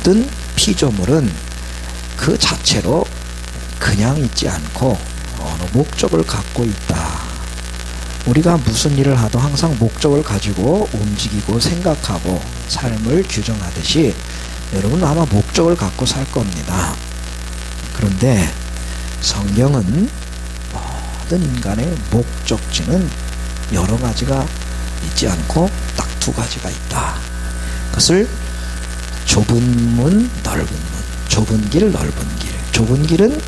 모든 피조물은 그 자체로 그냥 있지 않고 어느 목적을 갖고 있다. 우리가 무슨 일을 하도 항상 목적을 가지고 움직이고 생각하고 삶을 규정하듯이 여러분 아마 목적을 갖고 살 겁니다. 그런데 성경은 모든 인간의 목적지는 여러 가지가 있지 않고 딱 두 가지가 있다. 그것을 좁은 문, 넓은 문, 좁은 길, 넓은 길. 좁은 길은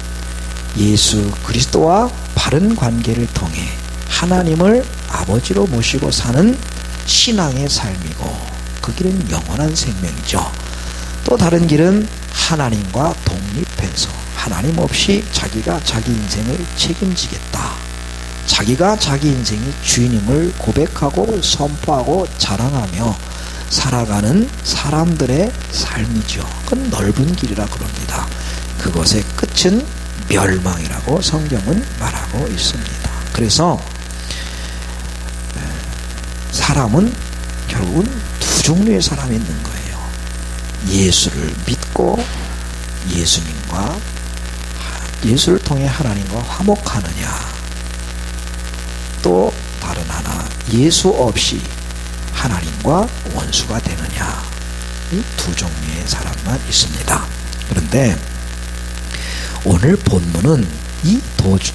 예수 그리스도와 바른 관계를 통해 하나님을 아버지로 모시고 사는 신앙의 삶이고, 그 길은 영원한 생명이죠. 또 다른 길은 하나님과 독립해서 하나님 없이 자기가 자기 인생을 책임지겠다. 자기가 자기 인생의 주인임을 고백하고 선포하고 자랑하며 살아가는 사람들의 삶이죠. 그건 넓은 길이라 그럽니다. 그것의 끝은 멸망이라고 성경은 말하고 있습니다. 그래서 사람은 결국은 두 종류의 사람이 있는 거예요. 예수를 믿고 예수를 통해 하나님과 화목하느냐, 또 다른 하나 예수 없이 하나님과 원수가 되느냐, 이 두 종류의 사람만 있습니다. 그런데 오늘 본문은 이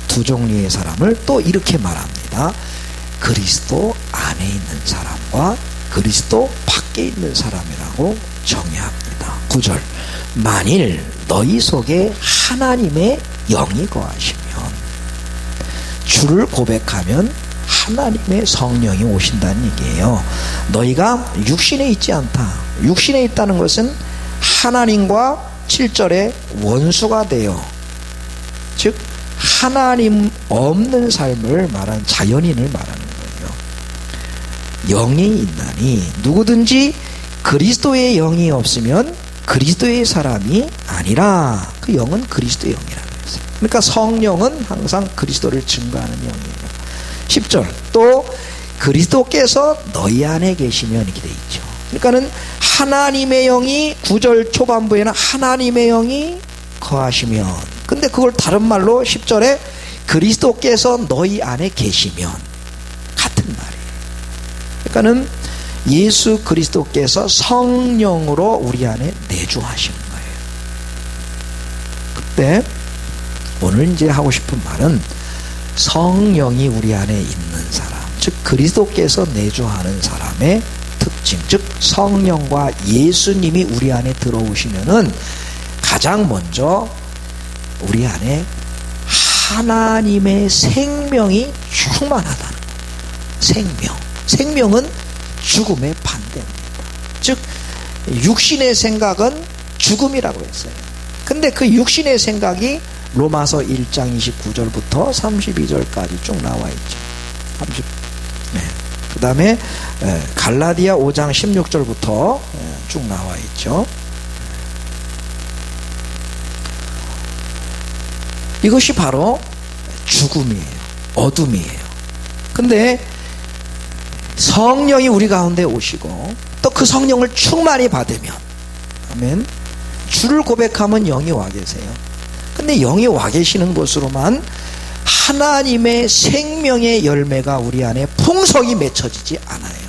두 종류의 사람을 또 이렇게 말합니다. 그리스도 안에 있는 사람과 그리스도 밖에 있는 사람이라고 정의합니다. 9절, 만일 너희 속에 하나님의 영이 거하시면, 주를 고백하면 하나님의 성령이 오신다는 얘기예요. 너희가 육신에 있지 않다. 육신에 있다는 것은 하나님과 7절에 원수가 되어, 즉 하나님 없는 삶을 말하는 자연인을 말하는 거예요. 영이 있나니 누구든지 그리스도의 영이 없으면 그리스도의 사람이 아니라. 그 영은 그리스도의 영이라고 했어요. 그러니까 성령은 항상 그리스도를 증거하는 영이에요. 10절, 또 그리스도께서 너희 안에 계시면 이렇게 돼 있죠. 그러니까는 하나님의 영이, 9절 초반부에는 하나님의 영이 거하시면, 근데 그걸 다른 말로 10절에 그리스도께서 너희 안에 계시면, 같은 말이에요. 그러니까는 예수 그리스도께서 성령으로 우리 안에 내주하시는 거예요. 그때 오늘 이제 하고 싶은 말은 성령이 우리 안에 있는 사람, 즉 그리스도께서 내주하는 사람의 특징, 즉 성령과 예수님이 우리 안에 들어오시면은 가장 먼저 우리 안에 하나님의 생명이 충만하다는 거예요. 생명은 죽음의 반대입니다. 즉 육신의 생각은 죽음이라고 했어요. 근데 그 육신의 생각이 로마서 1장 29절부터 32절까지 쭉 나와 있죠. 그 다음에 갈라디아 5장 16절부터 쭉 나와 있죠. 이것이 바로 죽음이에요. 어둠이에요. 근데 성령이 우리 가운데 오시고 또 그 성령을 충만히 받으면, 아멘, 주를 고백하면 영이 와 계세요. 근데 영이 와 계시는 곳으로만 하나님의 생명의 열매가 우리 안에 풍성히 맺혀지지 않아요.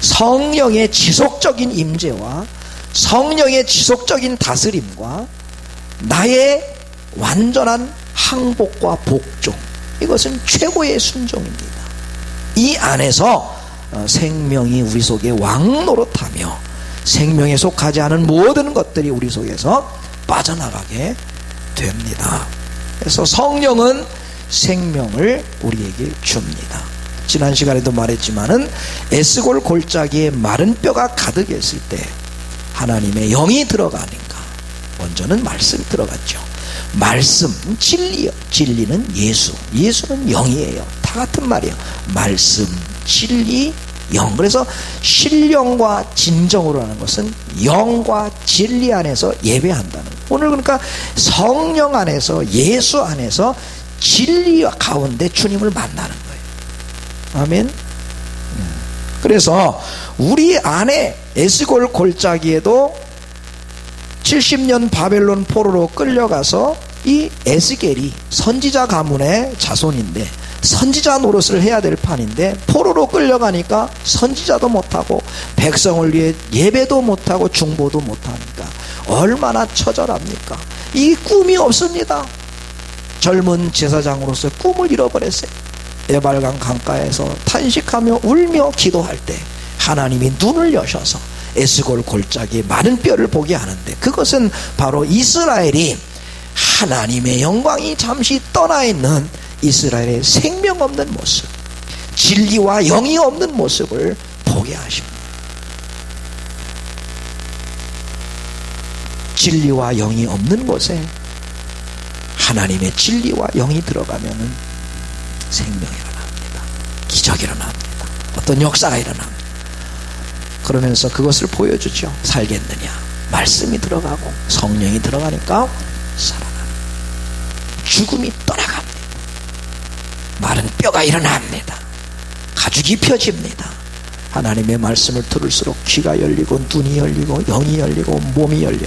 성령의 지속적인 임재와 성령의 지속적인 다스림과 나의 완전한 항복과 복종, 이것은 최고의 순종입니다. 이 안에서 생명이 우리 속에 왕노릇하며 생명에 속하지 않은 모든 것들이 우리 속에서 빠져나가게 됩니다. 그래서 성령은 생명을 우리에게 줍니다. 지난 시간에도 말했지만은 에스골 골짜기에 마른 뼈가 가득했을 때 하나님의 영이 들어가니까 먼저는 말씀이 들어갔죠. 말씀, 진리요. 진리는 예수, 예수는 영이에요. 다 같은 말이에요. 말씀, 진리, 영. 그래서 신령과 진정으로 하는 것은 영과 진리 안에서 예배한다는 거예요. 오늘 그러니까 성령 안에서, 예수 안에서 진리 가운데 주님을 만나는 거예요. 아멘. 그래서 우리 안에 에스골 골짜기에도 70년 바벨론 포로로 끌려가서 이 에스겔이 선지자 가문의 자손인데 선지자 노릇을 해야 될 판인데 포로로 끌려가니까 선지자도 못하고 백성을 위해 예배도 못하고 중보도 못하니까 얼마나 처절합니까? 이 꿈이 없습니다. 젊은 제사장으로서 꿈을 잃어버렸어요. 에발강 강가에서 탄식하며 울며 기도할 때 하나님이 눈을 여셔서 에스골 골짜기에 많은 뼈를 보게 하는데 그것은 바로 이스라엘이 하나님의 영광이 잠시 떠나 있는 이스라엘의 생명 없는 모습, 진리와 영이 없는 모습을 보게 하십니다. 진리와 영이 없는 곳에 하나님의 진리와 영이 들어가면은 생명이 일어납니다. 기적이 일어납니다. 어떤 역사가 일어납니다. 그러면서 그것을 보여주죠. 살겠느냐? 말씀이 들어가고 성령이 들어가니까 살아납니다. 죽음이 떠나갑니다. 마른 뼈가 일어납니다. 가죽이 펴집니다. 하나님의 말씀을 들을수록 귀가 열리고 눈이 열리고 영이 열리고 몸이 열려.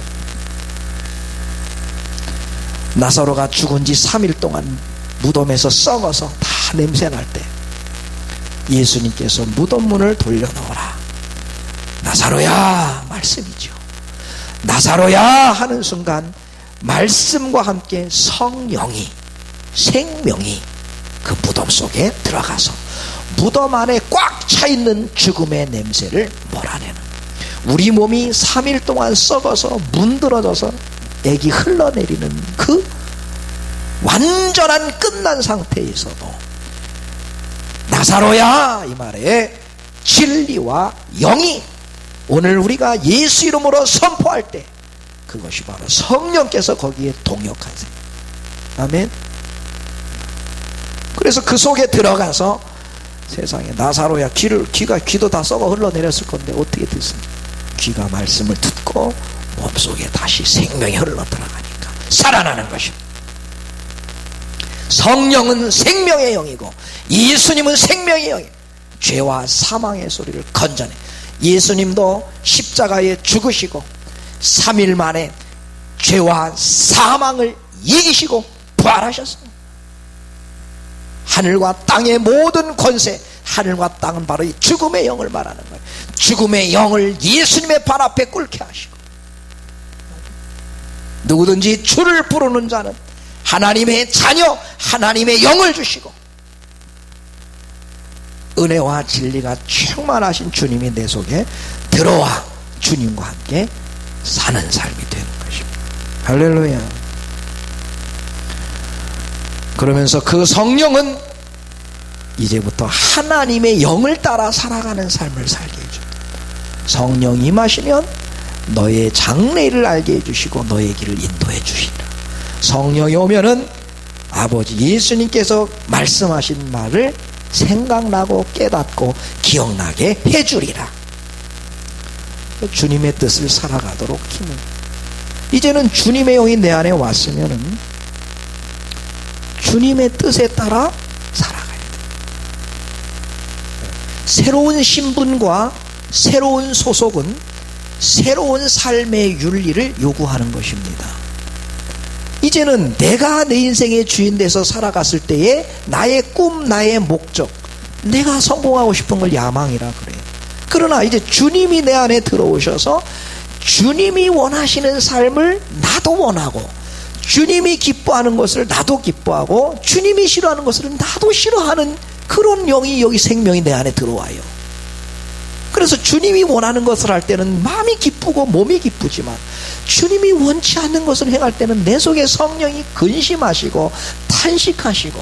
나사로가 죽은 지 3일 동안 무덤에서 썩어서 다 냄새 날 때 예수님께서 무덤 문을 돌려놓으라. 나사로야, 말씀이죠. 나사로야 하는 순간 말씀과 함께 성령이, 생명이 그 무덤 속에 들어가서 무덤 안에 꽉 차 있는 죽음의 냄새를 몰아내는, 우리 몸이 3일 동안 썩어서 문드러져서 액이 흘러내리는 그 완전한 끝난 상태에서도 나사로야 이 말에 진리와 영이 오늘 우리가 예수 이름으로 선포할 때 그것이 바로 성령께서 거기에 동역하세요. 아멘. 그래서 그 속에 들어가서 세상에 나사로야 귀도 다 썩어 흘러내렸을 건데 어떻게 됐습니까? 귀가 말씀을 듣고 몸속에 다시 생명이 흘러 들어가니까 살아나는 것입니다. 성령은 생명의 영이고 예수님은 생명의 영이에요. 죄와 사망의 소리를 건져내. 예수님도 십자가에 죽으시고 3일 만에 죄와 사망을 이기시고 부활하셨어요. 하늘과 땅의 모든 권세, 하늘과 땅은 바로 이 죽음의 영을 말하는 거예요. 죽음의 영을 예수님의 발 앞에 꿇게 하시고, 누구든지 주를 부르는 자는 하나님의 자녀, 하나님의 영을 주시고 은혜와 진리가 충만하신 주님이 내 속에 들어와 주님과 함께 사는 삶이 되는 것입니다. 할렐루야. 그러면서 그 성령은 이제부터 하나님의 영을 따라 살아가는 삶을 살게 해줍니다. 성령이 임하시면 너의 장래를 알게 해주시고 너의 길을 인도해 주시리라. 성령이 오면은 아버지 예수님께서 말씀하신 말을 생각나고 깨닫고 기억나게 해주리라. 주님의 뜻을 살아가도록 힘을. 이제는 주님의 영이 내 안에 왔으면은 주님의 뜻에 따라 살아가야 돼. 새로운 신분과 새로운 소속은 새로운 삶의 윤리를 요구하는 것입니다. 이제는 내가 내 인생의 주인 돼서 살아갔을 때에 나의 꿈, 나의 목적, 내가 성공하고 싶은 걸 야망이라 그래요. 그러나 이제 주님이 내 안에 들어오셔서 주님이 원하시는 삶을 나도 원하고, 주님이 기뻐하는 것을 나도 기뻐하고, 주님이 싫어하는 것을 나도 싫어하는 그런 영이, 여기 생명이 내 안에 들어와요. 그래서 주님이 원하는 것을 할 때는 마음이 기쁘고 몸이 기쁘지만, 주님이 원치 않는 것을 행할 때는 내 속에 성령이 근심하시고 탄식하시고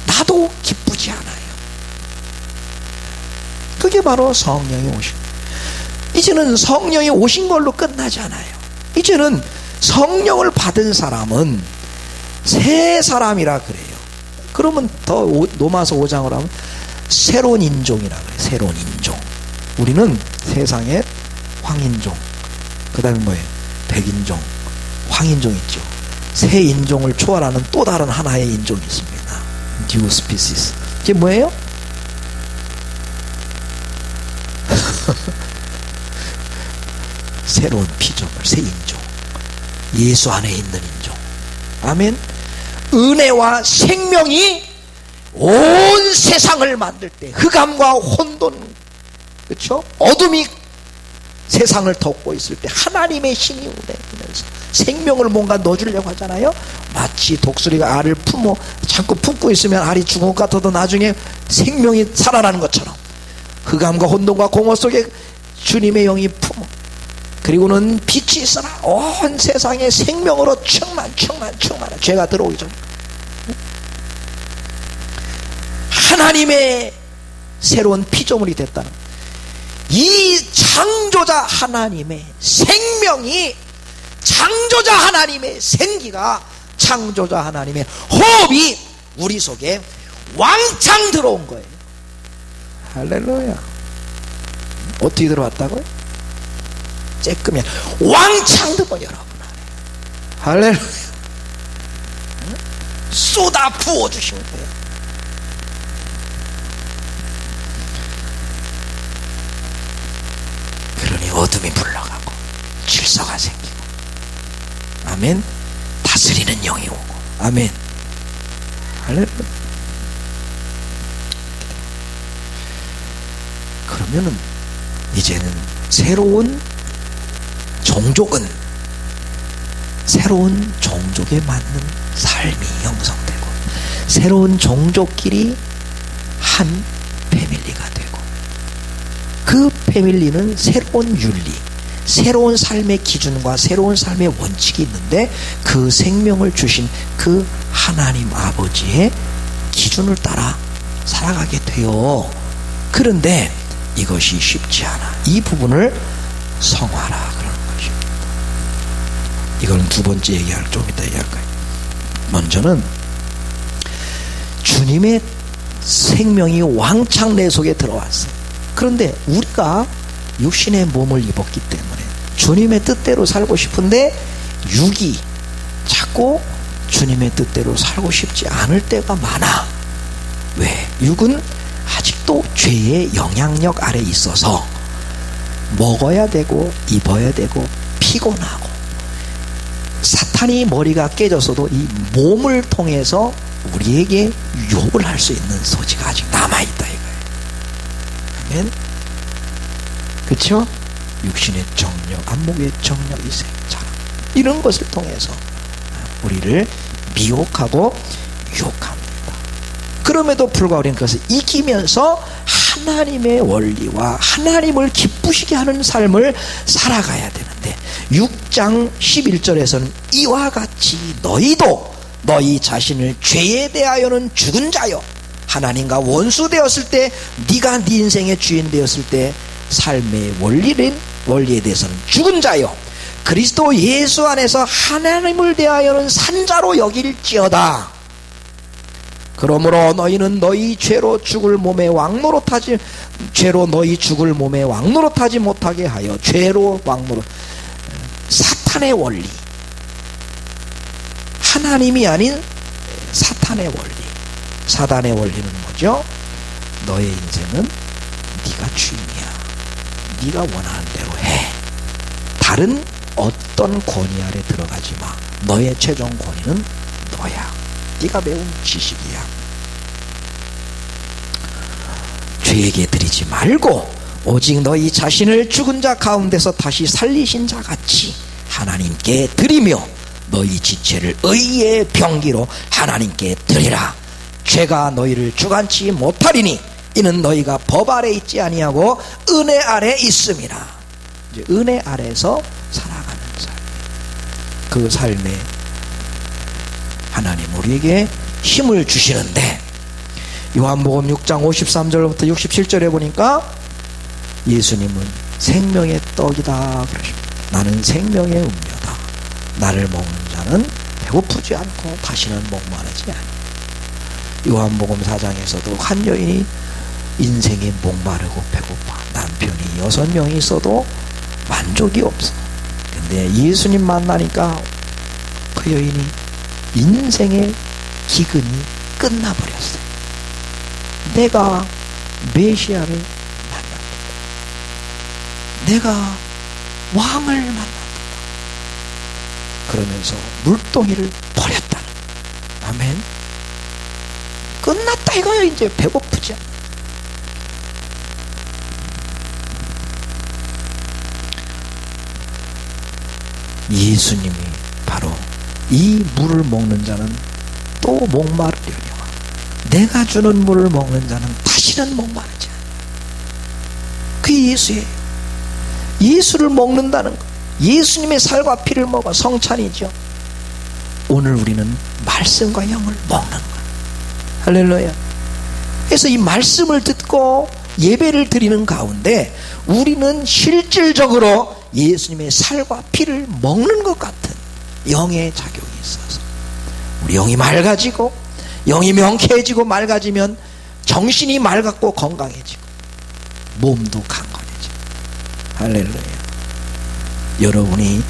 나도 기쁘지 않아요. 그게 바로 성령이 오신 거예요. 이제는 성령이 오신 걸로 끝나지 않아요. 이제는 성령을 받은 사람은 새 사람이라 그래요. 그러면 더 로마서 5장으로 하면 새로운 인종이라 그래요. 새로운 인종. 우리는 세상에 황인종, 그 다음에 뭐예요? 백인종, 황인종 있죠. 새 인종을 초월하는 또 다른 하나의 인종이 있습니다. 뉴 스피시스. 이게 뭐예요? 새로운 피조물, 새 인종. 예수 안에 있는 인종. 아멘. 은혜와 생명이 온 세상을 만들 때 흑암과 혼돈, 그렇죠? 어둠이 세상을 덮고 있을 때 하나님의 힘이 운행하면서 생명을 뭔가 넣어주려고 하잖아요. 마치 독수리가 알을 자꾸 품고 있으면 알이 죽은 것 같아도 나중에 생명이 살아나는 것처럼 흑암과 혼돈과 공허 속에 주님의 영이 품어, 그리고는 빛이 있어라 온 세상에 생명으로 충만해. 죄가 들어오기 전에 하나님의 새로운 피조물이 됐다는, 이 창조자 하나님의 생명이, 창조자 하나님의 생기가, 창조자 하나님의 호흡이 우리 속에 왕창 들어온 거예요. 할렐루야. 어떻게 들어왔다고요? 쬐끔이야 왕창 들어온 여러분 안에. 할렐루야. 쏟아 부어주시면 돼요. 그러니 어둠이 물러가고 질서가 생기고, 아멘. 다스리는 영이 오고, 아멘. 할렐루야. 그러면은 이제는 새로운 종족에 맞는 삶이 형성되고, 새로운 종족끼리 한 패밀리가 되고, 그 패밀리는 새로운 윤리, 새로운 삶의 기준과 새로운 삶의 원칙이 있는데, 그 생명을 주신 그 하나님 아버지의 기준을 따라 살아가게 돼요. 그런데 이것이 쉽지 않아. 이 부분을 성화라 그러는 것입니다. 이건 두 번째 좀 이따 얘기할 거예요. 먼저는 주님의 생명이 왕창 내 속에 들어왔어요. 그런데 우리가 육신의 몸을 입었기 때문에 주님의 뜻대로 살고 싶은데 육이 자꾸 주님의 뜻대로 살고 싶지 않을 때가 많아. 왜? 육은 아직도 죄의 영향력 아래 있어서 먹어야 되고 입어야 되고 피곤하고, 사탄이 머리가 깨졌어도 이 몸을 통해서 우리에게 욕을 할 수 있는 소지가 아직 남아있다 이거예요. 아멘. 그렇죠? 육신의 정력, 안목의 정력, 이생자랑 이런 것을 통해서 우리를 미혹하고 유혹합니다. 그럼에도 불구하고 우리는 그것을 이기면서 하나님의 원리와 하나님을 기쁘시게 하는 삶을 살아가야 되는데, 6장 11절에서는 이와 같이 너희도 너희 자신을 죄에 대하여는 죽은 자요, 하나님과 원수되었을 때, 네가 네 인생의 주인 되었을 때 삶의 원리에 대해서는 죽은 자요, 그리스도 예수 안에서 하나님을 대하여는 산자로 여길지어다. 그러므로 너희는 너희 죄로 너희 죽을 몸에 왕노릇하지 못하게 하여, 죄로 왕노릇, 사탄의 원리, 하나님이 아닌 사탄의 원리. 사단의 원리는 뭐죠? 너의 인생은 네가 주인이야, 네가 원하는 대로 해, 다른 어떤 권위 아래 들어가지 마, 너의 최종 권위는 너야, 네가 배운 지식이야. 죄에게 드리지 말고 오직 너희 자신을 죽은 자 가운데서 다시 살리신 자 같이 하나님께 드리며, 너희 지체를 의의 병기로 하나님께 드리라. 죄가 너희를 주관치 못하리니 이는 너희가 법 아래 있지 아니하고 은혜 아래 있음이라. 이제 은혜 아래에서 살아가는 삶, 그 삶에 하나님 우리에게 힘을 주시는데, 요한복음 6장 53절부터 67절에 보니까 예수님은 생명의 떡이다 그러십니다. 나는 생명의 음료다. 나를 먹는 자는 배고프지 않고 다시는 목마르지 않아. 요한복음 4장에서도 한 여인이 인생에 목마르고 배고파, 남편이 6명이 있어도 만족이 없어. 근데 예수님 만나니까 그 여인이 인생의 기근이 끝나버렸어요. 내가 메시아를 만났다, 내가 왕을 만났다. 그러면서 물동이를 버렸다는. 아멘. 끝났다 이거예요. 이제 배고프지 않아. 예수님이 바로 이 물을 먹는 자는 또 목마르려니와 내가 주는 물을 먹는 자는 다시는 목마르지 않아. 그게 예수예요. 예수를 먹는다는 것, 예수님의 살과 피를 먹어 성찬이죠. 오늘 우리는 말씀과 영을 먹는 거예요. 할렐루야. 그래서 이 말씀을 듣고 예배를 드리는 가운데 우리는 실질적으로 예수님의 살과 피를 먹는 것 같은 영의 작용이 있어서 우리 영이 맑아지고, 영이 명쾌해지고 맑아지면 정신이 맑았고 건강해지고 몸도 강건해지고. 할렐루야. 여러분이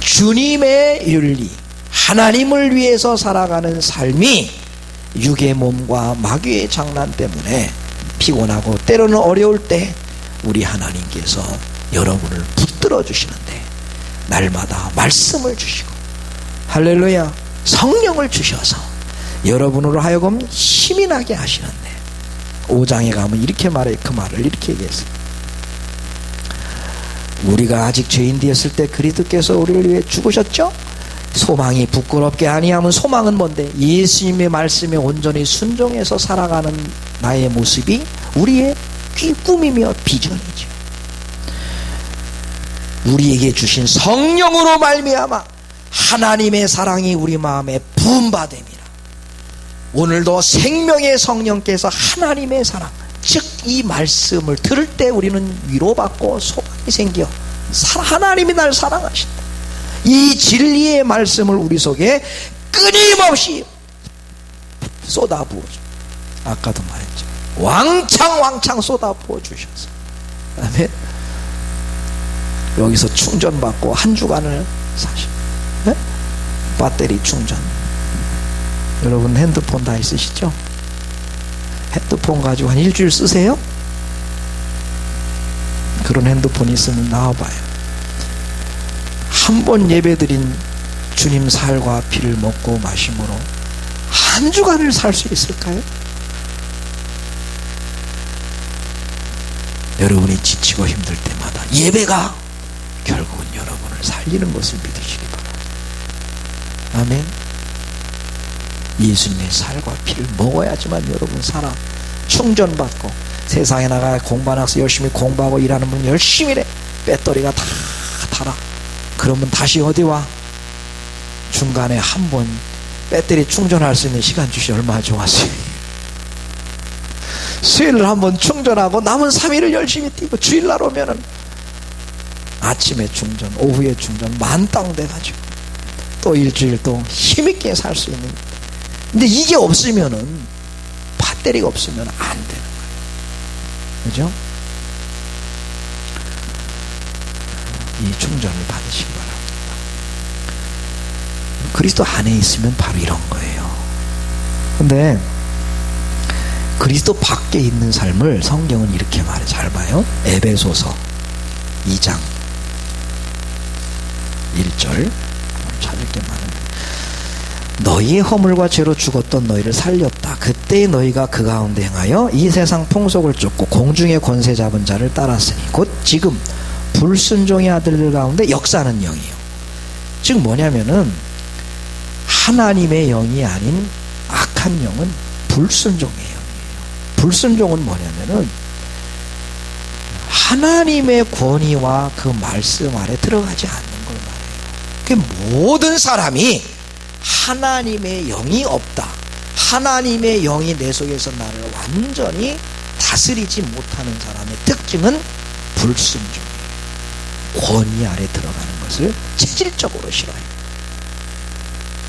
주님의 윤리, 하나님을 위해서 살아가는 삶이 육의 몸과 마귀의 장난 때문에 피곤하고 때로는 어려울 때 우리 하나님께서 여러분을 붙들어 주시는데 날마다 말씀을 주시고, 할렐루야, 성령을 주셔서 여러분으로 하여금 힘이 나게 하시는데, 5장에 가면 이렇게 말해, 그 말을 이렇게 얘기했어요. 우리가 아직 죄인 되었을 때 그리스도께서 우리를 위해 죽으셨죠? 소망이 부끄럽게 아니하면 소망은 뭔데? 예수님의 말씀에 온전히 순종해서 살아가는 나의 모습이 우리의 꿈이며 비전이죠. 우리에게 주신 성령으로 말미암아 하나님의 사랑이 우리 마음에 부음받음이라. 오늘도 생명의 성령께서 하나님의 사랑, 즉 이 말씀을 들을 때 우리는 위로받고 소망이 생겨 하나님이 날 사랑하신다. 이 진리의 말씀을 우리 속에 끊임없이 쏟아부어줘. 아까도 말했죠. 왕창 쏟아부어 주셔서, 아멘. 여기서 충전받고 한 주간을 사실, 네? 배터리 충전. 여러분 핸드폰 다 있으시죠? 핸드폰 가지고 한 일주일 쓰세요? 그런 핸드폰 있으면 나와봐요. 한 번 예배드린 주님 살과 피를 먹고 마심으로 한 주간을 살 수 있을까요? 여러분이 지치고 힘들 때마다 예배가 결국은 여러분을 살리는 것을 믿으시기 바랍니다. 아멘. 예수님의 살과 피를 먹어야지만 여러분 살아 충전받고, 세상에 나가 공부하는 학생 열심히 공부하고 일하는 분 열심히 해. 배터리가 다 달아. 그러면 다시 어디 와? 중간에 한 번 배터리 충전할 수 있는 시간 주시 얼마나 좋았어요. 수요일을 한번 충전하고 남은 3일을 열심히 뛰고 주일날 오면은 아침에 충전, 오후에 충전 만땅 돼가지고 또 일주일 또 힘있게 살 수 있는. 근데 이게 없으면은, 배터리가 없으면 안 되는 거예요. 그죠? 이 충전을 받으시기 바랍니다. 그리스도 안에 있으면 바로 이런 거예요. 근데 그리스도 밖에 있는 삶을 성경은 이렇게 말해. 잘 봐요. 에베소서 2장 1절 찾을 게 많은데, 너희의 허물과 죄로 죽었던 너희를 살렸다. 그때 너희가 그 가운데 행하여 이 세상 풍속을 쫓고 공중의 권세 잡은 자를 따랐으니 곧 지금 불순종의 아들들 가운데 역사하는 영이에요. 즉 뭐냐면은 하나님의 영이 아닌 악한 영은 불순종의 영이에요. 불순종은 뭐냐면은 하나님의 권위와 그 말씀 아래 들어가지 않는 걸 말해요. 그 모든 사람이 하나님의 영이 없다, 하나님의 영이 내 속에서 나를 완전히 다스리지 못하는 사람의 특징은 불순종이에요. 권위 아래 들어가는 것을 체질적으로 싫어해요.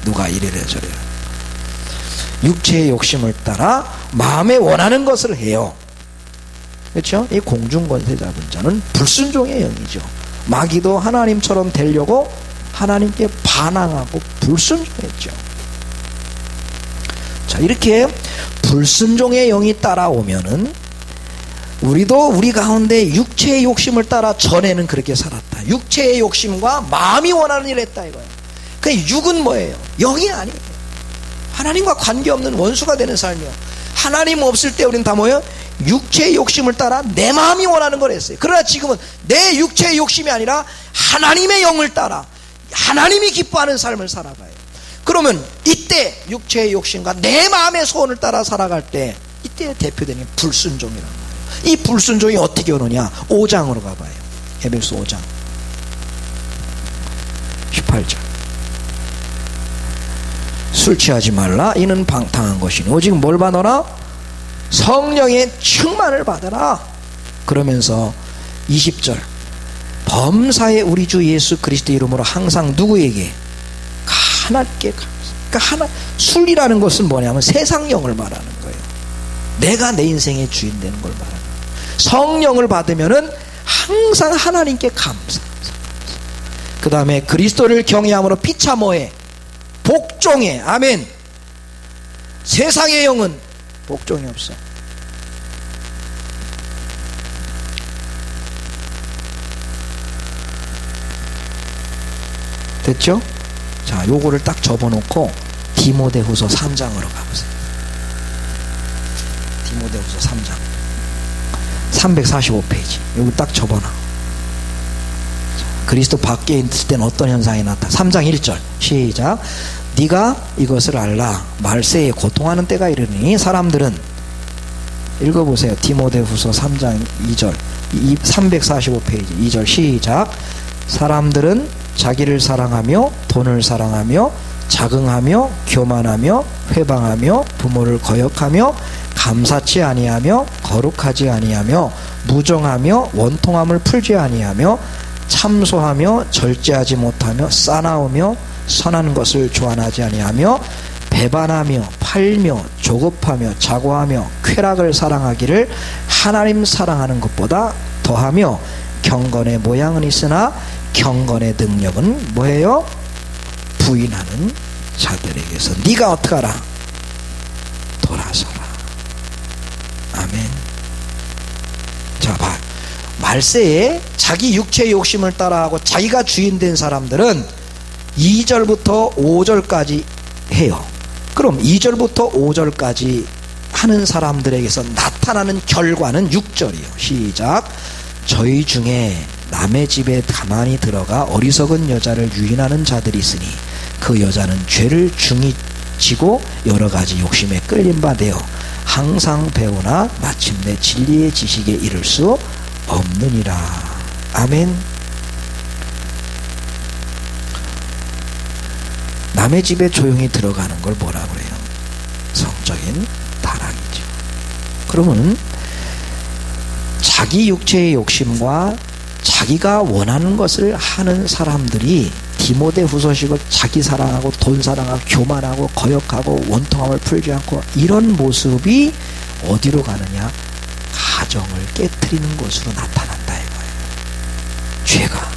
누가 이래라 저래라 육체의 욕심을 따라 마음에 원하는 것을 해요. 그렇죠? 이 공중권세 잡은 자는 불순종의 영이죠. 마귀도 하나님처럼 되려고 하나님께 반항하고 불순종했죠. 자, 이렇게 불순종의 영이 따라오면은 우리도 우리 가운데 육체의 욕심을 따라 전에는 그렇게 살았다. 육체의 욕심과 마음이 원하는 일을 했다 이거예요. 그 육은 뭐예요? 영이 아니에요. 하나님과 관계없는 원수가 되는 삶이요. 하나님 없을 때 우리는 다 뭐예요? 육체의 욕심을 따라 내 마음이 원하는 걸 했어요. 그러나 지금은 내 육체의 욕심이 아니라 하나님의 영을 따라 하나님이 기뻐하는 삶을 살아가요. 그러면 이때 육체의 욕심과 내 마음의 소원을 따라 살아갈 때 이때 대표되는 게 불순종이라는 거예요. 이 불순종이 어떻게 오느냐? 5장으로 가봐요. 에베소 5장 18절. 술 취하지 말라. 이는 방탕한 것이니 오직 뭘 받아라? 성령의 충만을 받아라. 그러면서 20절. 범사에 우리 주 예수 그리스도 이름으로 항상 누구에게? 하나님께 감사. 그러니까 술이라는 것은 뭐냐면 세상령을 말하는 거예요. 내가 내 인생의 주인 되는 걸 말하는 거예요. 성령을 받으면은 항상 하나님께 감사. 그 다음에 그리스도를 경외함으로 피차 뭐해? 복종해. 아멘. 세상의 영은 복종이 없어. 됐죠? 자, 요거를 딱 접어놓고 디모데후서 3장으로 가보세요. 디모데후서 3장 345페이지. 요거 딱 접어놔. 자, 그리스도 밖에 있을 때는 어떤 현상이 나타나? 3장 1절 시작. 네가 이것을 알라. 말세에 고통하는 때가 이르니 사람들은, 읽어보세요. 디모데후서 3장 2절 345페이지 2절 시작. 사람들은 자기를 사랑하며 돈을 사랑하며 자긍하며 교만하며 회방하며 부모를 거역하며 감사치 아니하며 거룩하지 아니하며 무정하며 원통함을 풀지 아니하며 참소하며 절제하지 못하며 싸나우며 선한 것을 조안하지 아니하며 배반하며 팔며 조급하며 자고하며 쾌락을 사랑하기를 하나님 사랑하는 것보다 더하며 경건의 모양은 있으나 경건의 능력은 뭐예요? 부인하는 자들에게서 네가 어떡하라? 돌아서라. 아멘. 자, 봐. 말세에 자기 육체의 욕심을 따라하고 자기가 주인 된 사람들은 2절부터 5절까지 해요. 그럼 2절부터 5절까지 하는 사람들에게서 나타나는 결과는 6절이요. 시작. 저희 중에 남의 집에 가만히 들어가 어리석은 여자를 유인하는 자들이 있으니 그 여자는 죄를 중히 지고 여러 가지 욕심에 끌린 바 되어 항상 배우나 마침내 진리의 지식에 이를 수 없느니라. 아멘. 남의 집에 조용히 들어가는 걸 뭐라고 그래요? 성적인 타락이죠. 그러면 자기 육체의 욕심과 자기가 원하는 것을 하는 사람들이 디모데후서식을 자기 사랑하고 돈 사랑하고 교만하고 거역하고 원통함을 풀지 않고 이런 모습이 어디로 가느냐? 가정을 깨트리는 것으로 나타난다 이거예요. 죄가.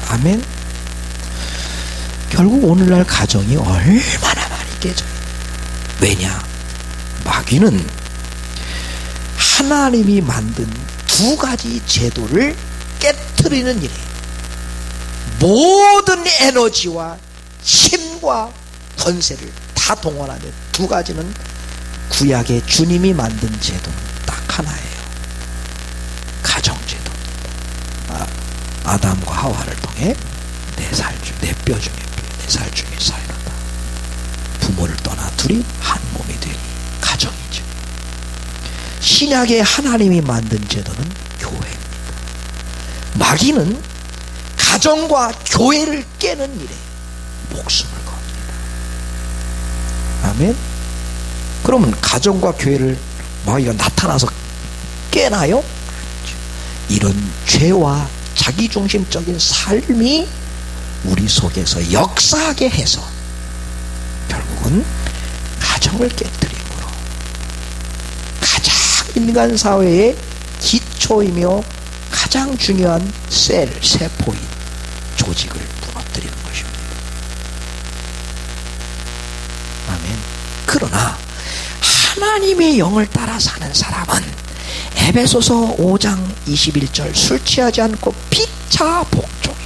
아멘. 결국 오늘날 가정이 얼마나 많이 깨져요. 왜냐? 마귀는 하나님이 만든 두 가지 제도를 깨트리는 일에 모든 에너지와 힘과 권세를 다 동원하는 두 가지는 구약의 주님이 만든 제도는 딱 하나예요. 가정제도. 아담과 하와를 통해 내 뼈 중에 내 살 중에 사이로다. 부모를 떠나 둘이 한 몸이 되니 가정이죠. 신약의 하나님이 만든 제도는 교회입니다. 마귀는 가정과 교회를 깨는 일에 목숨을 겁니다. 아멘. 그러면 가정과 교회를 마귀가 나타나서 깨나요? 이런 죄와 자기중심적인 삶이 우리 속에서 역사하게 해서 결국은 가정을 깨뜨림으로 가장 인간 사회의 기초이며 가장 중요한 세포인 조직을 무너뜨리는 것입니다. 아멘. 그러나 하나님의 영을 따라 사는 사람은 에베소서 5장 21절 술 취하지 않고 피차 복종해.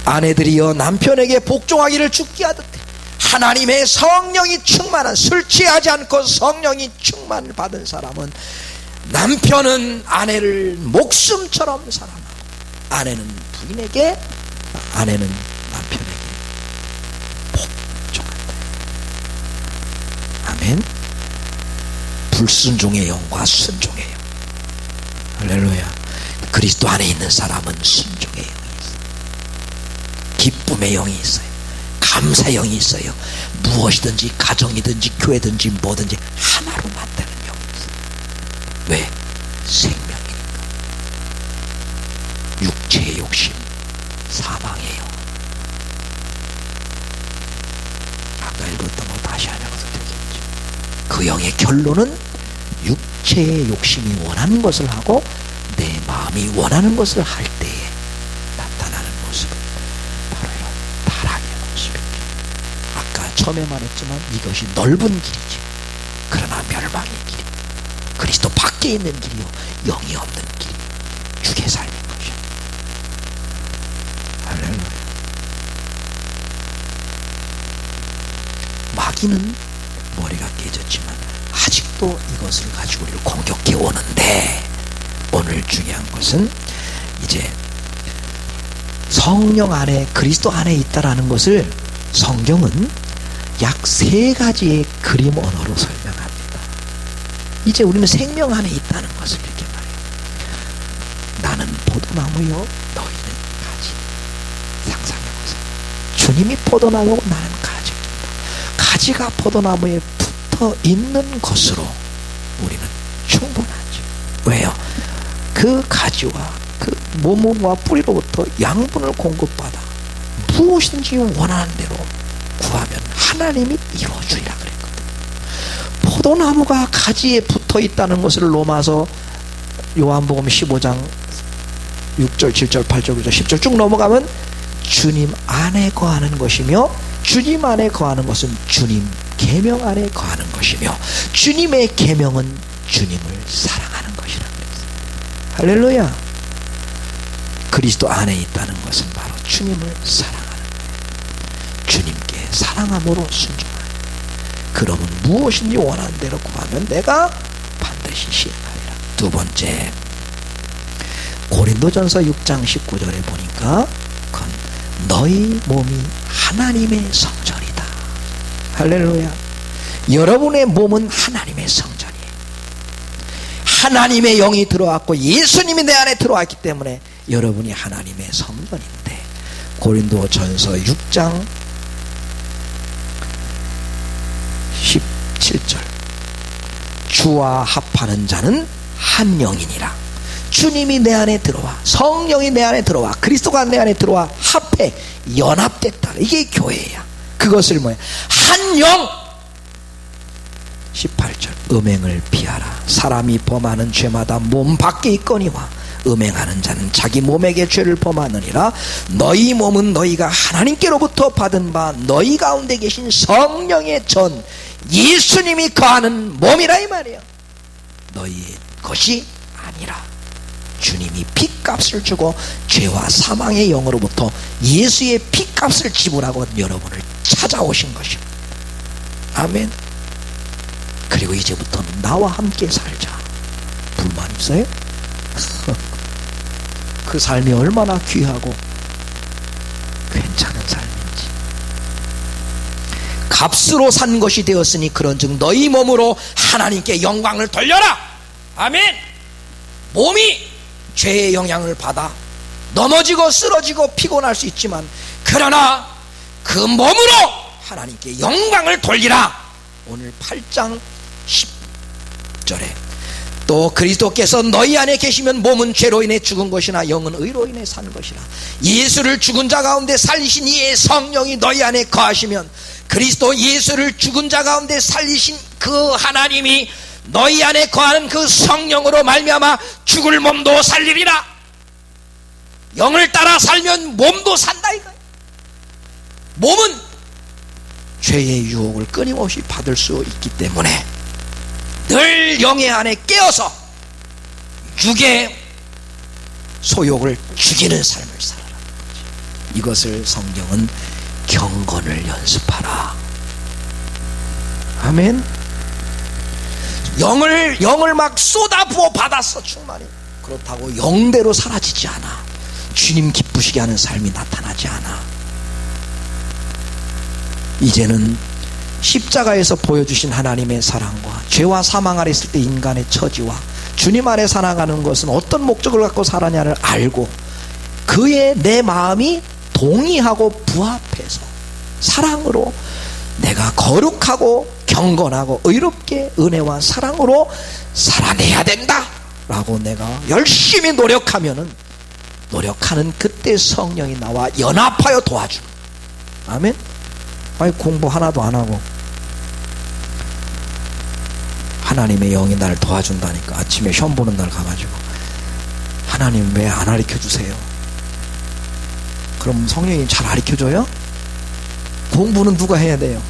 아내들이여 남편에게 복종하기를 죽게 하듯 하나님의 성령이 충만한, 술 취하지 않고 성령이 충만을 받은 사람은 남편은 아내를 목숨처럼 사랑하고 아내는 부인에게, 아내는 남편에게 복종한다. 아멘. 불순종의 영과 순종의 영. 할렐루야. 그리스도 안에 있는 사람은 순종의 영이 있어요. 기쁨의 영이 있어요. 감사의 영이 있어요. 무엇이든지 가정이든지 교회든지 뭐든지 하나로 만드는 영이 있어요. 왜? 생명이니까. 육체의 욕심 사망의 영. 아까 읽었던 거 다시 하냐고도 되겠죠. 그 영의 결론은 육체의 욕심이 원하는 것을 하고 내 마음이 원하는 것을 할 때에 나타나는 모습은 바로 이런 타락의 모습입니다. 아까 처음에 말했지만 이것이 넓은 길이지, 그러나 멸망의 길이, 그리스도 밖에 있는 길이요 영이 없는 길이 죽게 삶인 것이야. 할렐루야. 마귀는 머리가 깨졌지만 아직도 이것을 가지고 우리를 공격해 오는데, 오늘 중요한 것은 이제 성령 안에, 그리스도 안에 있다라는 것을 성경은 약 3가지의 그림 언어로 설명합니다. 이제 우리는 생명 안에 있다는 것을 이렇게 말해요. 나는 포도나무요 너희는 가지. 상상해보세요. 주님이 포도나무고 나는 가지입니다. 가지가 포도나무에 붙어 있는 것으로 우리는 충분하죠. 왜요? 그 가지와 그 모모와 뿌리로부터 양분을 공급받아 무엇이든지 원하는 대로 구하면 하나님이 이루어주리라 그랬거든요. 포도나무가 가지에 붙어 있다는 것을 로마서, 요한복음 15장 6절 7절 8절 9절 10절 쭉 넘어가면 주님 안에 거하는 것이며, 주님 안에 거하는 것은 주님 계명 안에 거하는 것이며, 주님의 계명은 주님을 사랑하는 것이라 그랬어요. 할렐루야. 그리스도 안에 있다는 것은 바로 주님을 사랑하는 거예요. 주님께 사랑함으로 순종하는 거예요. 그러면 무엇인지 원하는 대로 구하면 내가 반드시 시행하리라. 두 번째, 고린도전서 6장 19절에 보니까 그건 너희 몸이 하나님의 성전이다. 할렐루야. 여러분의 몸은 하나님의 성전이에요. 하나님의 영이 들어왔고 예수님이 내 안에 들어왔기 때문에 여러분이 하나님의 성전인데, 고린도전서 6장 17절 주와 합하는 자는 한 영이니라. 주님이 내 안에 들어와, 성령이 내 안에 들어와, 그리스도가 내 안에 들어와 합해 연합됐다. 이게 교회야. 그것을 뭐야? 한 영. 18절 음행을 피하라. 사람이 범하는 죄마다 몸 밖에 있거니와 음행하는 자는 자기 몸에게 죄를 범하느니라. 너희 몸은 너희가 하나님께로부터 받은 바 너희 가운데 계신 성령의 전 예수님이 거하는 몸이라 이 말이에요. 너희의 것이 아니라 주님이 핏값을 주고 죄와 사망의 영으로부터 예수의 핏값을 지불하고 여러분을 찾아오신 것입니다. 아멘. 그리고 이제부터는 나와 함께 살자. 불만 있어요? 그 삶이 얼마나 귀하고 괜찮은 삶인지. 값으로 산 것이 되었으니 그런즉 너희 몸으로 하나님께 영광을 돌려라. 아멘. 몸이 죄의 영향을 받아 넘어지고 쓰러지고 피곤할 수 있지만, 그러나 그 몸으로 하나님께 영광을 돌리라. 오늘 8장 10절에 또 그리스도께서 너희 안에 계시면 몸은 죄로 인해 죽은 것이나 영은 의로 인해 산 것이라. 예수를 죽은 자 가운데 살리신 이의 성령이 너희 안에 거하시면 그리스도 예수를 죽은 자 가운데 살리신 그 하나님이 너희 안에 거하는 그 성령으로 말미암아 죽을 몸도 살리리라. 영을 따라 살면 몸도 산다 이거예요. 몸은 죄의 유혹을 끊임없이 받을 수 있기 때문에 늘 영의 안에 깨어서 육의 소욕을 죽이는 삶을 살아라. 이것을 성경은 경건을 연습하라. 아멘. 영을 막 쏟아부어 받았어, 충만히. 그렇다고 영대로 사라지지 않아. 주님 기쁘시게 하는 삶이 나타나지 않아. 이제는 십자가에서 보여주신 하나님의 사랑과 죄와 사망 아래 있을 때 인간의 처지와 주님 아래 살아가는 것은 어떤 목적을 갖고 살아냐를 알고 그의 내 마음이 동의하고 부합해서 사랑으로 내가 거룩하고 경건하고 의롭게 은혜와 사랑으로 살아내야 된다 라고 내가 열심히 노력하면은, 노력하는 그때 성령이 나와 연합하여 도와주는. 아멘. 아니 공부 하나도 안 하고 하나님의 영이 나를 도와준다니까. 아침에 시험 보는 날 가가지고 하나님 왜 안 가르쳐주세요? 그럼 성령이 잘 가르쳐줘요? 공부는 누가 해야 돼요?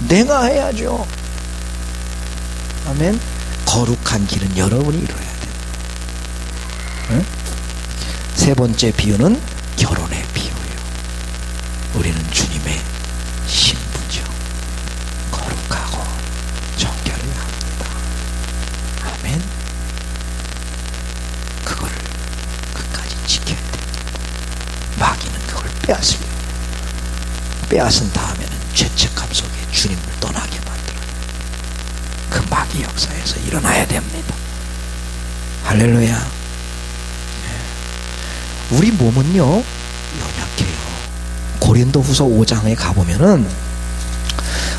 내가 해야죠. 아멘. 거룩한 길은 여러분이 이뤄야 돼요. 응? 세 번째 비유는 결혼의 비유예요. 우리는 주님의 신부죠. 거룩하고 정결해야 합니다. 아멘. 그거를 끝까지 지켜야 됩니다. 마귀는 그걸 빼앗은 다음에는 죄책감 속에 주님을 떠나게 만들어요. 그 마귀 역사에서 일어나야 됩니다. 할렐루야. 우리 몸은요 연약해요. 고린도후서 5장에 가보면은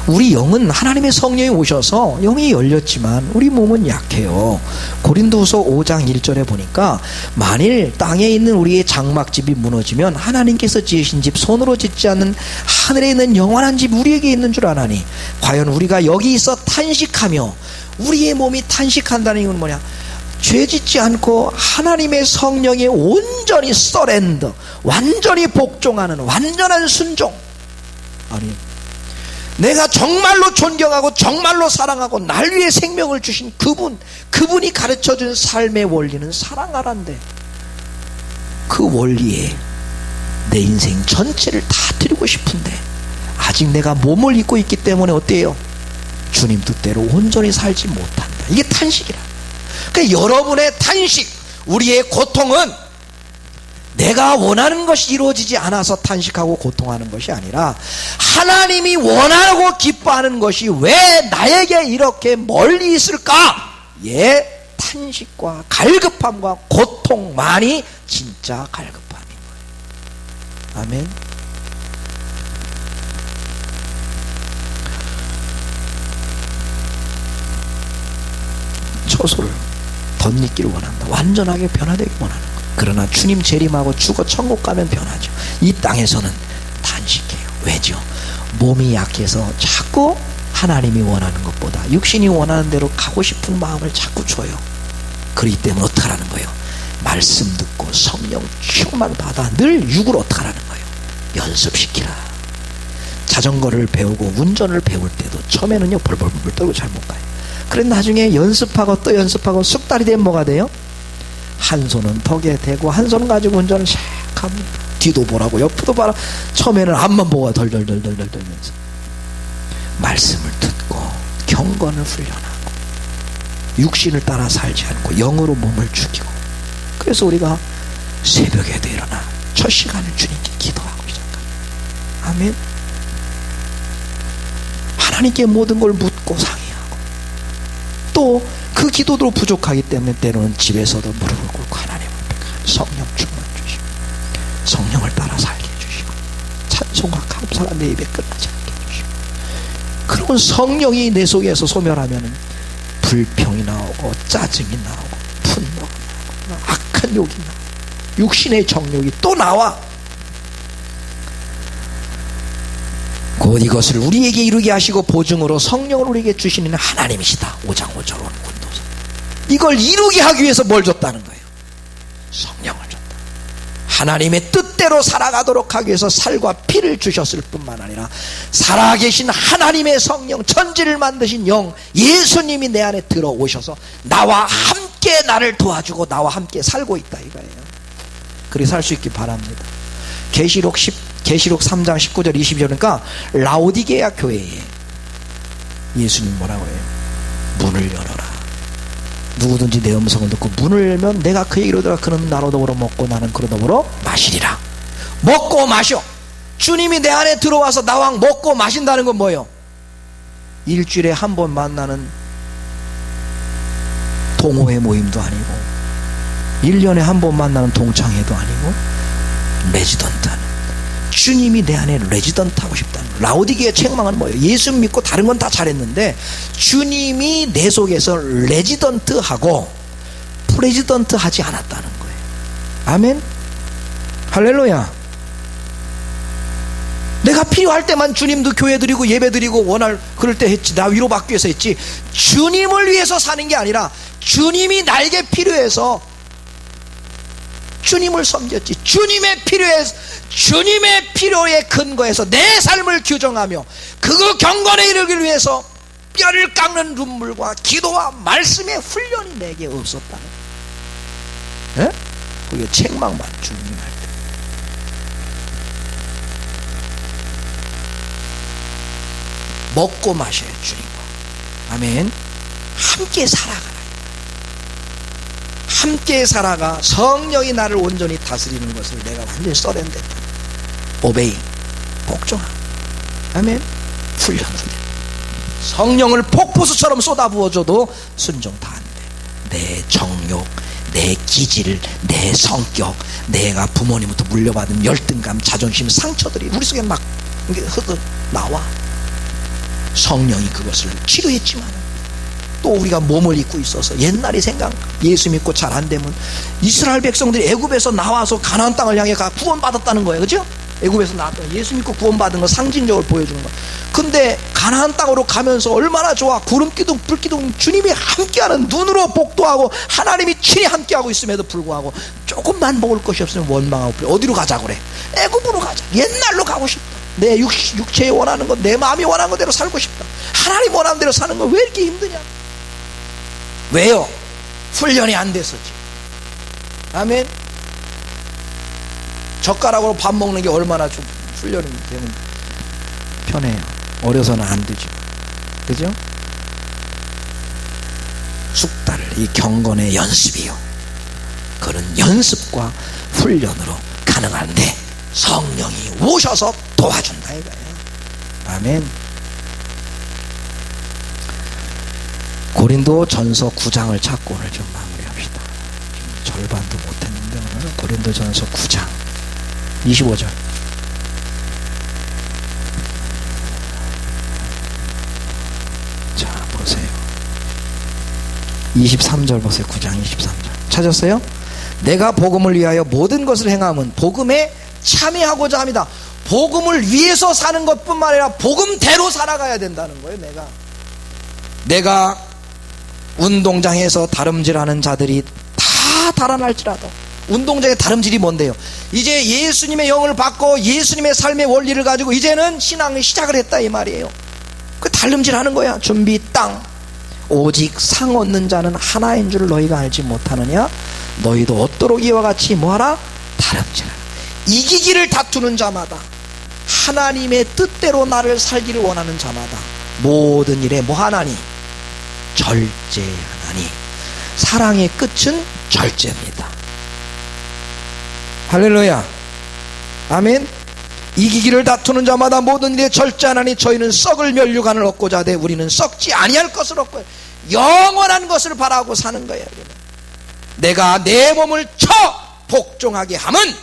우리 영은 하나님의 성령이 오셔서 영이 열렸지만 우리 몸은 약해요. 고린도후서 5장 1절에 보니까 만일 땅에 있는 우리의 장막집이 무너지면 하나님께서 지으신 집, 손으로 짓지 않는 하늘에 있는 영원한 집 우리에게 있는 줄 아나니 과연 우리가 여기 있어 탄식하며, 우리의 몸이 탄식한다는 이유는 뭐냐? 죄짓지 않고 하나님의 성령에 온전히 서렌더, 완전히 복종하는 완전한 순종. 아니, 내가 정말로 존경하고 정말로 사랑하고 날 위해 생명을 주신 그분이 가르쳐준 삶의 원리는 사랑하란데, 그 원리에 내 인생 전체를 다 드리고 싶은데 아직 내가 몸을 입고 있기 때문에 어때요? 주님 뜻대로 온전히 살지 못한다. 이게 탄식이라. 그러니까 여러분의 탄식, 우리의 고통은 내가 원하는 것이 이루어지지 않아서 탄식하고 고통하는 것이 아니라 하나님이 원하고 기뻐하는 것이 왜 나에게 이렇게 멀리 있을까? 예, 탄식과 갈급함과 고통만이 진짜 갈급함인 거예요. 아멘. 처소를 덧입기를 원한다. 완전하게 변화되기 원하는 거예요. 그러나 주님 재림하고 죽어 천국 가면 변하죠. 이 땅에서는 탄식해요. 왜죠? 몸이 약해서 자꾸 하나님이 원하는 것보다 육신이 원하는 대로 가고 싶은 마음을 자꾸 줘요. 그렇기 때문에 어떡하라는 거예요? 말씀 듣고 성령 충만 받아 늘 육을 어떡하라는 거예요? 연습시키라. 자전거를 배우고 운전을 배울 때도 처음에는요 벌벌벌 떨고 잘 못 가요. 그래 나중에 연습하고 또 연습하고 숙달이 되면 뭐가 돼요? 한 손은 턱에 대고 한 손은 가지고 운전을 샥 합니다. 뒤도 보라고 옆도 봐라. 처음에는 앞만 보고 덜덜덜덜덜면서 말씀을 듣고 경건을 훈련하고 육신을 따라 살지 않고 영으로 몸을 죽이고, 그래서 우리가 새벽에도 일어나 첫 시간을 주님께 기도하고 시작합니다. 아멘. 하나님께 모든 걸 묻고 상의하고, 또 그 기도도 부족하기 때문에 때로는 집에서도 무릎을 꿇고 하나님 앞에 성령 충만 주시고 성령을 따라 살게 해주시고 찬송과 감사가 내 입에 끝나지 않게 해주시고, 그러면 성령이 내 속에서 소멸하면 불평이 나오고 짜증이 나오고 분노가 나오고 악한 욕이 나오고 육신의 정욕이 또 나와. 곧 이것을 우리에게 이루게 하시고 보증으로 성령을 우리에게 주시는 하나님이시다. 5장 5절 오는 군도서. 이걸 이루게 하기 위해서 뭘 줬다는 거예요? 성령을 줬다. 하나님의 뜻대로 살아가도록 하기 위해서 살과 피를 주셨을 뿐만 아니라 살아계신 하나님의 성령, 천지를 만드신 영 예수님이 내 안에 들어오셔서 나와 함께 나를 도와주고 나와 함께 살고 있다 이거예요. 그렇게 살 수 있기 바랍니다. 계시록 3장 19절 22절이니까 라오디게아 교회에 예수님 뭐라고 해요? 문을 열어라. 누구든지 내 음성을 듣고 문을 열면 내가 그에게 이르노라. 그는 나로 더불어 먹고 나는 그로 더불어 마시리라. 먹고 마셔. 주님이 내 안에 들어와서 나와 먹고 마신다는 건 뭐예요? 일주일에 한 번 만나는 동호회 모임도 아니고 1년에 한 번 만나는 동창회도 아니고 레지던트하는, 주님이 내 안에 레지던트 하고 싶다는 거예요. 라오디게의 책망은 뭐예요? 예수 믿고 다른 건 다 잘했는데 주님이 내 속에서 레지던트하고 프레지던트 하지 않았다는 거예요. 아멘. 할렐루야. 내가 필요할 때만 주님도 교회 드리고 예배 드리고 원할 그럴 때 했지. 나 위로받기 위해서 했지. 주님을 위해서 사는 게 아니라 주님이 나에게 필요해서 주님을 섬겼지. 주님의 필요에 근거해서 내 삶을 규정하며 그 경건에 이르기 위해서 뼈를 깎는 눈물과 기도와 말씀의 훈련이 내게 없었다는 거예요. 그게 책망만 주님이 할 때. 먹고 마셔야 주님과 아멘. 함께 살아가라. 함께 살아가 성령이 나를 온전히 다스리는 것을 내가 완전히 서렌됐다. 오베이, 복종함. 아멘. 훈련을 해. 성령을 폭포수처럼 쏟아부어줘도 순종 다 안 돼. 내 정욕, 내 기질, 내 성격, 내가 부모님부터 물려받은 열등감, 자존심, 상처들이 우리 속에 막 흐득 나와. 성령이 그것을 치료했지만 또 우리가 몸을 입고 있어서 옛날이 생각. 예수 믿고 잘 안 되면 이스라엘 백성들이 애굽에서 나와서 가나안 땅을 향해 가 구원받았다는 거예요. 그죠? 애굽에서 나왔던 예수 믿고 구원받은 거 상징적으로 보여주는 거. 근데 가나안 땅으로 가면서 얼마나 좋아. 구름기둥 불기둥 주님이 함께하는, 눈으로 복도하고 하나님이 친히 함께하고 있음에도 불구하고 조금만 먹을 것이 없으면 원망하고 어디로 가자 그래? 애굽으로 가자. 옛날로 가고 싶다. 내 육체에 원하는 것, 내 마음이 원하는 것대로 살고 싶다. 하나님 원하는 대로 사는 거 왜 이렇게 힘드냐? 왜요? 훈련이 안 됐었지. 아멘. 젓가락으로 밥 먹는 게 얼마나 좀 훈련이 되면 편해요. 어려서는 안 되죠. 그죠? 숙달, 이 경건의 연습이요. 그런 연습과 훈련으로 가능한데 성령이 오셔서 도와준다 이거예요. 아멘. 고린도 전서 9장을 찾고 오늘 좀 마무리합시다. 절반도 못했는데 오늘 고린도 전서 9장 25절. 자 보세요. 23절 보세요. 9장 23절 찾았어요? 내가 복음을 위하여 모든 것을 행함은 복음에 참여하고자 합니다. 복음을 위해서 사는 것뿐만 아니라 복음대로 살아가야 된다는 거예요. 내가 운동장에서 다름질하는 자들이 다 달아날지라도, 운동장의 다름질이 뭔데요? 이제 예수님의 영을 받고 예수님의 삶의 원리를 가지고 이제는 신앙의 시작을 했다 이 말이에요. 그 다름질하는 거야. 준비 땅. 오직 상 얻는 자는 하나인 줄 너희가 알지 못하느냐? 너희도 얻도록 이와 같이 뭐하라? 다름질하라. 이기기를 다투는 자마다, 하나님의 뜻대로 나를 살기를 원하는 자마다 모든 일에 뭐하나니? 절제하나니. 사랑의 끝은 절제입니다. 할렐루야. 아멘. 이기기를 다투는 자마다 모든 일에 절제하나니 저희는 썩을 면류관을 얻고자 하되 우리는 썩지 아니할 것을 얻고 영원한 것을 바라고 사는 거예요. 내가 내 몸을 쳐 복종하게 함은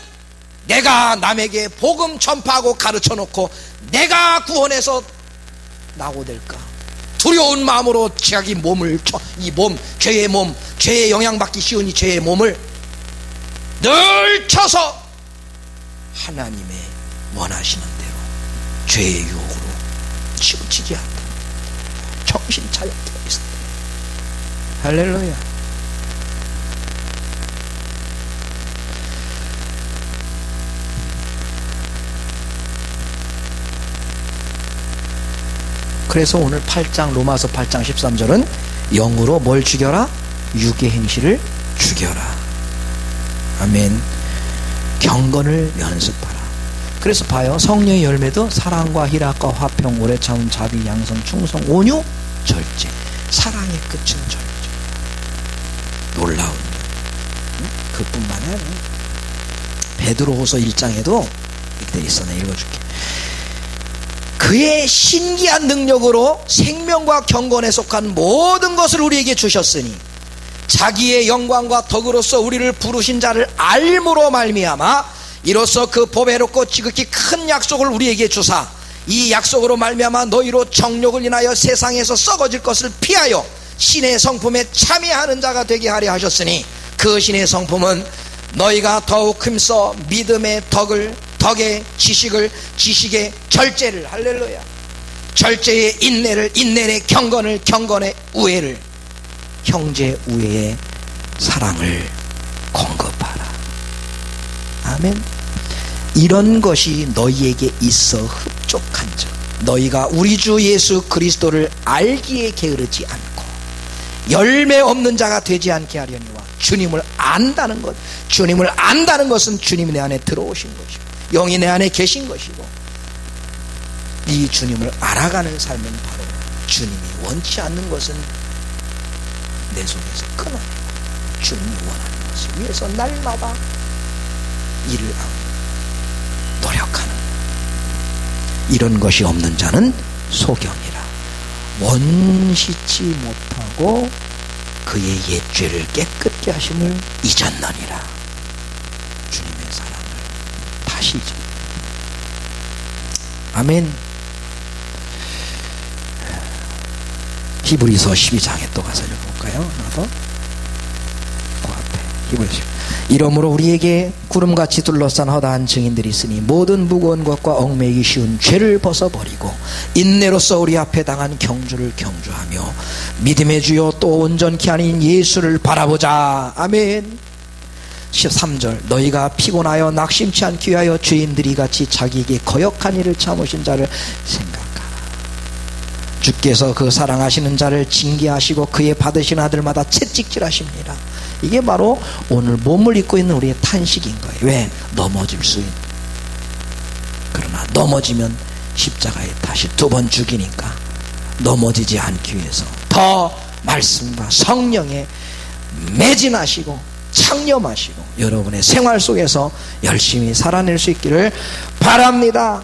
내가 남에게 복음 전파하고 가르쳐 놓고 내가 구원해서 나고될까? 두려운 마음으로 자기 몸을 쳐, 이 몸, 죄의 몸, 죄에 영향받기 쉬운 이 죄의 몸을 늘 쳐서 하나님의 원하시는 대로 죄의 유혹으로 치우치지 않다. 정신 차렸다. 할렐루야. 그래서 오늘 8장 로마서 8장 13절은 영으로 뭘 죽여라? 육의 행실을 죽여라. 아멘. 경건을 연습하라. 그래서 봐요. 성령의 열매도 사랑과 희락과 화평, 오래 참음, 자비, 양선, 충성, 온유, 절제. 사랑의 끝은 절제. 놀라운 그뿐만 아니라 베드로후서 1장에도 이렇게 있어. 내가 읽어줄게. 그의 신기한 능력으로 생명과 경건에 속한 모든 것을 우리에게 주셨으니 자기의 영광과 덕으로서 우리를 부르신 자를 알므로 말미암아 이로써 그 보배롭고 지극히 큰 약속을 우리에게 주사 이 약속으로 말미암아 너희로 정욕을 인하여 세상에서 썩어질 것을 피하여 신의 성품에 참여하는 자가 되게 하려 하셨으니 그 신의 성품은 너희가 더욱 힘써 믿음의 덕의 지식의 절제를, 할렐루야, 절제의 인내의 경건의 우애를, 형제 우애의 사랑을 공급하라. 아멘. 이런 것이 너희에게 있어 흡족한즉 너희가 우리 주 예수 그리스도를 알기에 게으르지 않고 열매 없는 자가 되지 않게 하려니와 주님을 안다는 것은 주님이 내 안에 들어오신 것이고 영이 내 안에 계신 것이고 이 주님을 알아가는 삶은 바로 주님이 원치 않는 것은 내 속에서 끊어내고 주님이 원하는 것을 위해서 날마다 일을 하고 노력하는, 이런 것이 없는 자는 소경이라. 원시치 못하고 그의 옛 죄를 깨끗게 하심을 잊었느니라. 주님의 사랑을 다시 잊어. 아멘. 히브리서 12장에 또 가서 읽어볼까요? 나도 그 앞에 히브리서. 이러므로 우리에게 구름같이 둘러싼 허다한 증인들이 있으니 모든 무거운 것과 얽매이기 쉬운 죄를 벗어버리고 인내로써 우리 앞에 당한 경주를 경주하며 믿음의 주요 또 온전케 하는 예수를 바라보자. 아멘. 13절 너희가 피곤하여 낙심치 않기 위하여 죄인들이 같이 자기에게 거역한 일을 참으신 자를 생각하라. 주께서 그 사랑하시는 자를 징계하시고 그의 받으신 아들마다 채찍질하십니다. 이게 바로 오늘 몸을 입고 있는 우리의 탄식인 거예요. 왜? 넘어질 수 있는. 그러나 넘어지면 십자가에 다시 두 번 죽이니까 넘어지지 않기 위해서 더 말씀과 성령에 매진하시고 창념하시고 여러분의 생활 속에서 열심히 살아낼 수 있기를 바랍니다.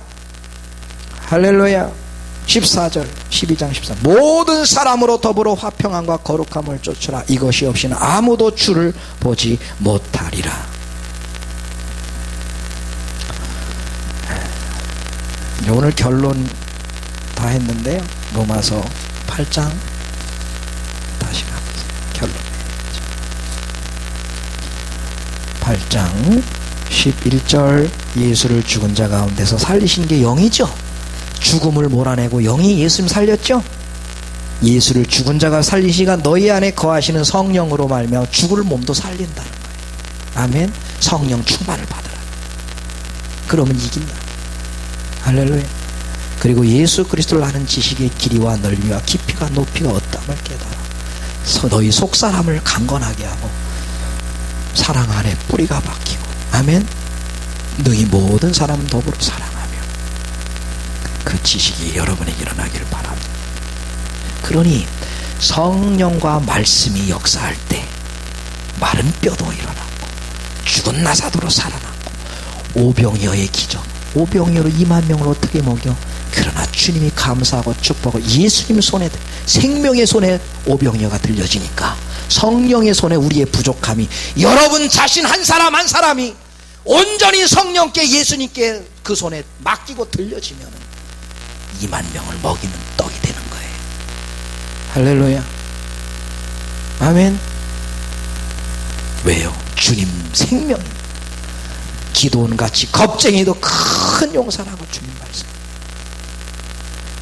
할렐루야. 14절 12장 14 모든 사람으로 더불어 화평함과 거룩함을 쫓으라. 이것이 없이는 아무도 주를 보지 못하리라. 오늘 결론 다 했는데요. 로마서 8장 다시 가보세요. 결론 8장 11절 예수를 죽은 자 가운데서 살리신 게 영이죠. 죽음을 몰아내고 영이 예수님 살렸죠. 예수를 죽은 자가 살리시가 너희 안에 거하시는 성령으로 말미암아 죽을 몸도 살린다는 거예요. 아멘. 성령 충만을 받으라. 그러면 이긴다. 할렐루야. 그리고 예수 그리스도를 아는 지식의 길이와 넓이와 깊이가 높이가 어떠함을 깨달아 너희 속사람을 강건하게 하고 사랑 안에 뿌리가 박히고 아멘. 너희 모든 사람 더불어 사랑하며 그 지식이 여러분에게 일어나기를 바랍니다. 그러니 성령과 말씀이 역사할 때 마른 뼈도 일어나고 죽은 나사도로 살아났고 오병이어의 기적, 오병이어로 2만 명을 어떻게 먹여? 그러나 주님이 감사하고 축복하고 예수님 손에 생명의 손에 오병이어가 들려지니까 성령의 손에 우리의 부족함이 여러분 자신 한 사람 한 사람이 온전히 성령께 예수님께 그 손에 맡기고 들려지면 2만 명을 먹이는 떡이 되는 거예요. 할렐루야. 아멘. 왜요? 주님 생명. 기도원같이 겁쟁이도 큰 용사라고 주님 말씀.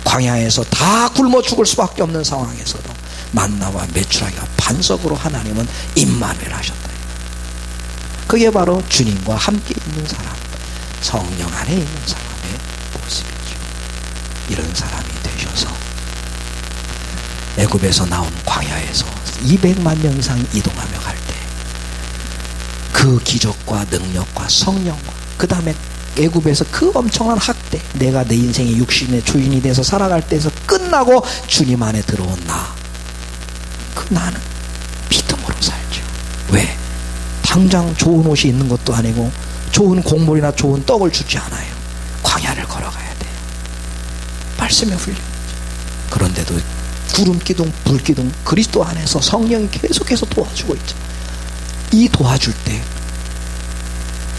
광야에서 다 굶어 죽을 수밖에 없는 상황에서도 만나와 메추라기와 반석으로 하나님은 임마누엘 하셨다. 그게 바로 주님과 함께 있는 사람, 성령 안에 있는 사람의 모습이죠. 이런 사람이 되셔서 애굽에서 나온 광야에서 200만 명 이상 이동하며 갈 때 그 기적과 능력과 성령과 그 다음에 애굽에서 그 엄청난 학대, 내가 내 인생의 육신의 주인이 돼서 살아갈 때에서 끝나고 주님 안에 들어온 나는 믿음으로 살죠. 왜? 당장 좋은 옷이 있는 것도 아니고 좋은 곡물이나 좋은 떡을 주지 않아요. 광야를 걸어가야 돼요. 말씀의 훈련. 그런데도 구름기둥 불기둥 그리스도 안에서 성령이 계속해서 도와주고 있죠. 이 도와줄 때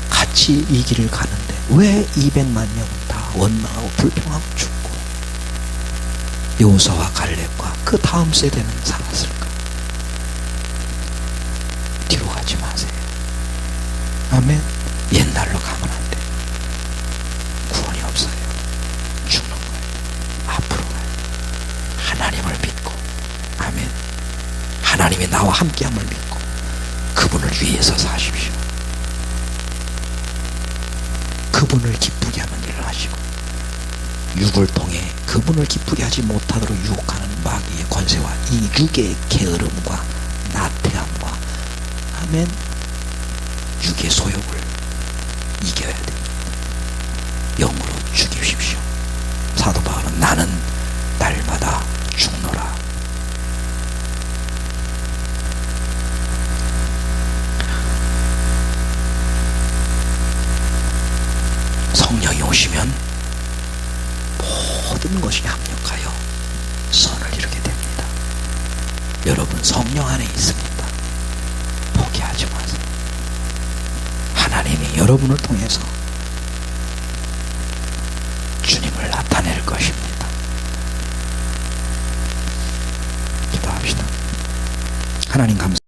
같이 이 길을 가는데 왜 200만 명은 다 원망하고 불평하고 죽고 여호수아와 갈렙과 그 다음 세대는 살았을까? 뒤로 가지 마세요. 아멘. 옛날로 가면 안 돼요. 구원이 없어요. 죽는 거예요. 앞으로 가요. 하나님을 믿고, 아멘. 하나님이 나와 함께함을 믿고 그분을 위해서 사십시오. 그분을 기쁘게 하는 일을 하시고 육을 통해 그분을 기쁘게 하지 못하도록 유혹하는 마귀의 권세와 이 육의 게으름과 나태함과, 아멘, 육의 소욕을 이겨야 됩니다. 영으로 죽이십시오. 사도 바울은 나는 날마다 죽노라. 성령이 오시면 모든 것이 합력하여 선을 이루게 됩니다. 여러분 성령 안에 있습니다. 포기하지 마세요. 하나님이 여러분을 통해서 주님을 나타낼 것입니다. 기도합시다. 하나님 감사합니다.